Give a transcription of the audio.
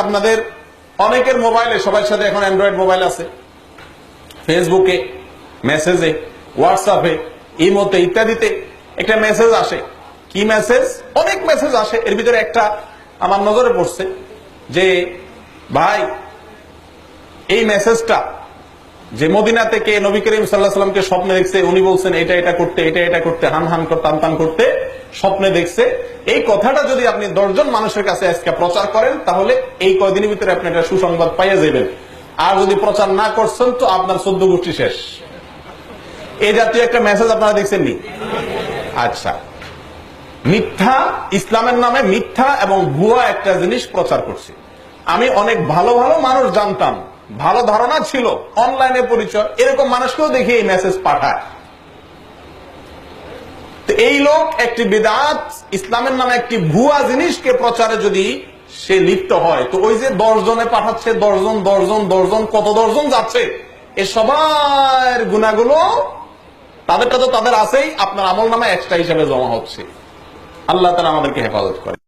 আপনাদের অনেকের মোবাইলে, সবার সাথে এখন অ্যান্ড্রয়েড মোবাইল আছে, ফেসবুকে, মেসেজে, হোয়াটসঅ্যাপে, ইমোতে ইত্যাদিতে একটা মেসেজ আসে। কি মেসেজ? অনেক মেসেজ আসে। এর ভিতরে একটা আমার নজরে পড়ছে যে ভাই, এই মেসেজটা যে মদিনা থেকে নবী করিম সাল্লাল্লাহু আলাইহি ওয়াসাল্লামকে স্বপ্নে দেখছে, উনি বলছেন এটা এটা করতে, এটা এটা করতে, হান হান টান টান করতে স্বপ্নে দেখছে, এই কথাটা যদি আপনি 10 জন মানুষের কাছে আজকে প্রচার করেন, তাহলে এই কয়দিনের ভিতরে আপনি একটা সুসংবাদ পাইয়া যাবেন। আর যদি প্রচার না করছেন তো আপনার 14 গোষ্ঠী শেষ। এই জাতীয় একটা মেসেজ আপনারা দেখছেন নি? আচ্ছা, মিথ্যা, ইসলামের নামে মিথ্যা এবং ভুয়া একটা জিনিস প্রচার করছে। আমি অনেক ভালো ভালো মানুষ জানতাম, ভালো ধারণা ছিল, অনলাইনে পরিচয়, এরকম মানুষকেও দেখি এই মেসেজ পাঠায়। তো এই লোক একটি বিদআত, ইসলামের নামে একটি ভুয়া জিনিসকে প্রচারে যদি সে লিপ্ত হয়, তো ওই যে 10 জনে পাঠাচ্ছে, 10 জন কত 10 জন যাচ্ছে, এ সবার গুনাহগুলো তাদেরটা তো তাদের আছেই, আপনার আমল নামে এক্সট্রা হিসেবে জমা হচ্ছে। আল্লাহ তাআলা আমাদেরকে হেফাজত করে।